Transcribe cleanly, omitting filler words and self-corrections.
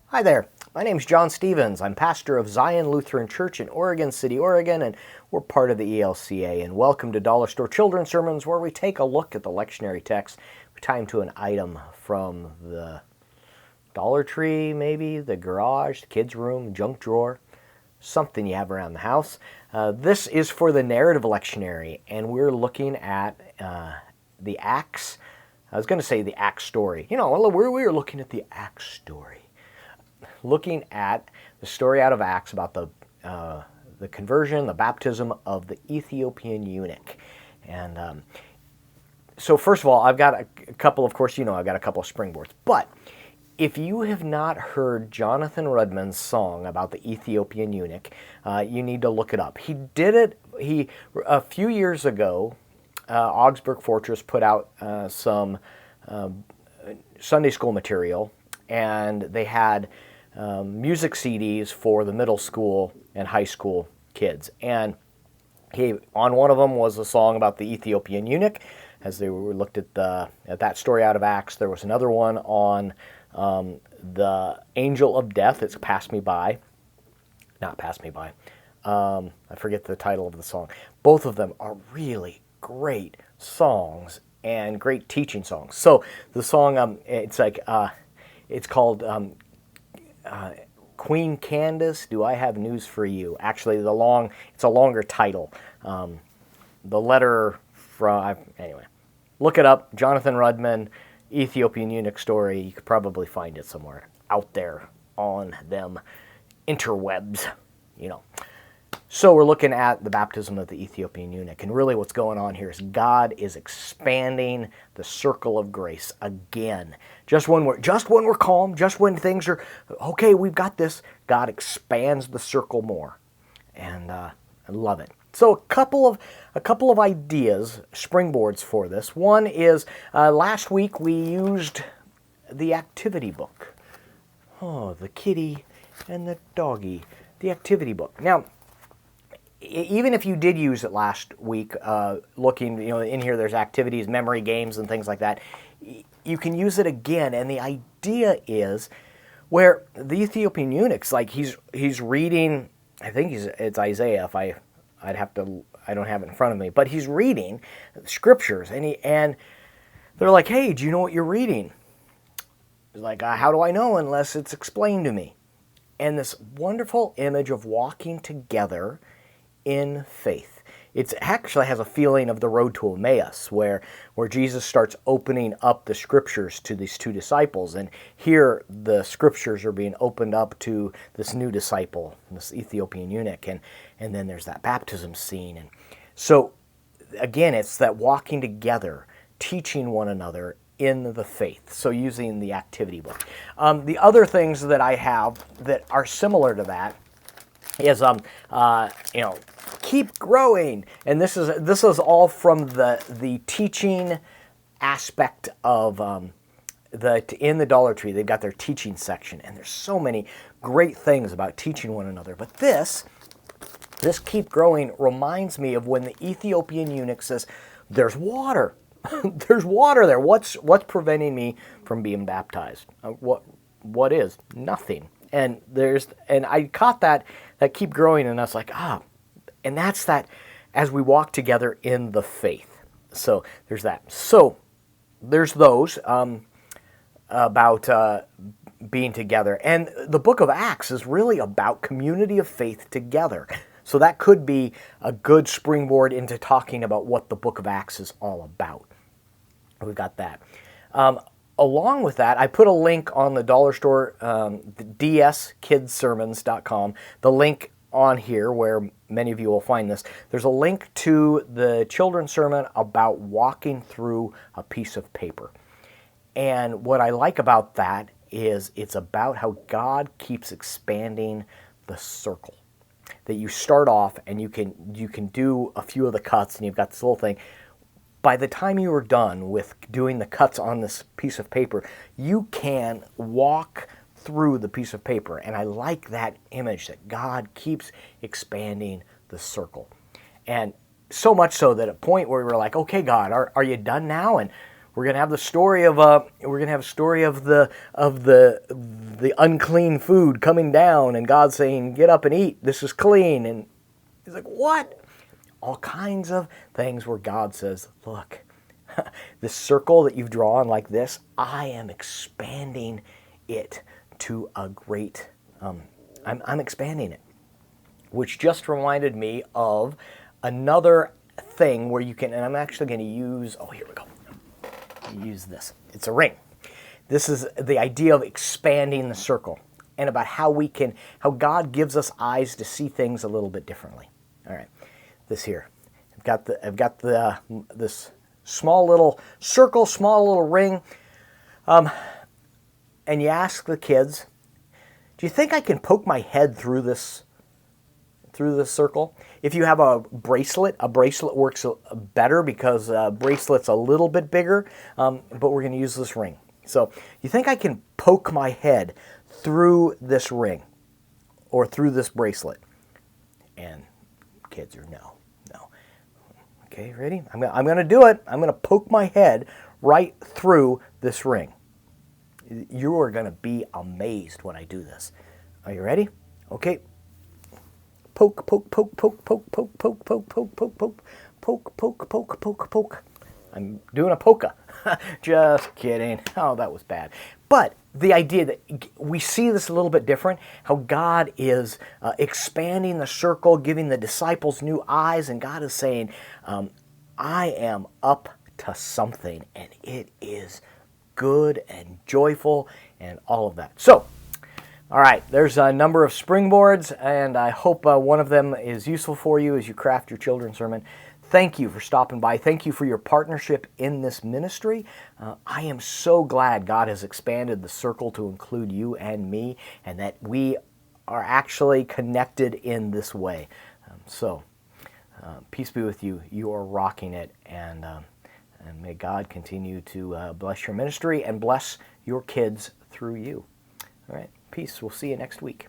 Hi there, my name's John Stevens. I'm pastor of Zion Lutheran Church in Oregon City, Oregon, and we're part of the ELCA. And welcome to Dollar Store Children's Sermons, where we take a look at the lectionary text. We tie them to an item from the Dollar Tree, maybe, the garage, the kids' room, junk drawer, something you have around the house. This is for the narrative lectionary, and we're looking at the Acts. I was going to say the Acts story. We were looking at the Acts story. Looking at the story out of Acts about the conversion, the baptism of the Ethiopian eunuch. And so first of all, I've got a couple, of course, I've got a couple of springboards. But if you have not heard Jonathan Rudman's song about the Ethiopian eunuch, you need to look it up. He did it, a few years ago, Augsburg Fortress put out some Sunday school material, and they had music CDs for the middle school and high school kids. And on one of them was a song about the Ethiopian eunuch, as they looked at that story out of Acts. There was another one on the angel of death. It's Pass Me By. Not Pass Me By. I forget the title of the song. Both of them are really great songs and great teaching songs. So the song, it's called Queen Candace, Do I Have News for You? Actually, it's a longer title. The letter anyway, look it up. Jonathan Rudman, Ethiopian eunuch story. You could probably find it somewhere out there on them interwebs, So we're looking at the baptism of the Ethiopian eunuch, and really what's going on here is God is expanding the circle of grace again. Just when we're calm, just when things are okay, we've got this, God expands the circle more, and I love it. So a couple of ideas, springboards for this. One is last week we used the activity book. Oh, the kitty and the doggy, the activity book. Now, even if you did use it last week, looking, in here there's activities, memory games, and things like that, you can use it again. And the idea is where the Ethiopian eunuch's like he's reading, I think it's Isaiah. I don't have it in front of me, but he's reading scriptures, and they're like, "Hey, do you know what you're reading?" He's like, "How do I know unless it's explained to me?" And this wonderful image of walking together in faith. It actually has a feeling of the road to Emmaus, where Jesus starts opening up the scriptures to these two disciples. And here the scriptures are being opened up to this new disciple, this Ethiopian eunuch. And then there's that baptism scene. And so, again, it's that walking together, teaching one another in the faith. So using the activity book. The other things that I have that are similar to that is, keep growing. And this is all from the teaching aspect of in the Dollar Tree. They've got their teaching section, and there's so many great things about teaching one another. But this keep growing reminds me of when the Ethiopian eunuch says, "There's water." There's water there. What's preventing me from being baptized? What is? Nothing. And I caught that keep growing, and I was like, and that's that as we walk together in the faith. So there's that. So there's those about being together. And the book of Acts is really about community of faith together. So that could be a good springboard into talking about what the book of Acts is all about. We've got that. Along with that, I put a link on the dollar store, dskidsermons.com, the link on here where many of you will find this. There's a link to the children's sermon about walking through a piece of paper. And what I like about that is it's about how God keeps expanding the circle. That you start off and you can do a few of the cuts, and you've got this little thing. By the time you are done with doing the cuts on this piece of paper, you can walk through the piece of paper. And I like that image that God keeps expanding the circle. And so much so that at a point where we were like, okay, God, are you done now? And We're gonna have the story of the unclean food coming down, and God saying, "Get up and eat. This is clean." And he's like, "What?" All kinds of things where God says, "Look, this circle that you've drawn like this, I am expanding it to a great. I'm expanding it," which just reminded me of another thing where you can, and I'm actually going to use. Oh, here we go. Use this. It's a ring. This is the idea of expanding the circle, and about how God gives us eyes to see things a little bit differently. All right, this here. I've got this small little circle, small little ring, and you ask the kids, "Do you think I can poke my head through this circle?" If you have a bracelet works better because bracelet's a little bit bigger, but we're going to use this ring. So, you think I can poke my head through this ring or through this bracelet? And kids are no. Okay, ready? I'm going to do it. I'm going to poke my head right through this ring. You are going to be amazed when I do this. Are you ready? Okay. Poke, poke, poke, poke, poke, poke, poke, poke, poke, poke, poke, poke, poke, poke, poke, poke. I'm doing a polka. Just kidding. Oh, that was bad. But the idea that we see this a little bit different, how God is expanding the circle, giving the disciples new eyes, and God is saying, I am up to something, and it is good and joyful and all of that. So, all right, there's a number of springboards, and I hope one of them is useful for you as you craft your children's sermon. Thank you for stopping by. Thank you for your partnership in this ministry. I am so glad God has expanded the circle to include you and me, and that we are actually connected in this way. Peace be with you. You are rocking it, and may God continue to bless your ministry and bless your kids through you. All right, peace. We'll see you next week.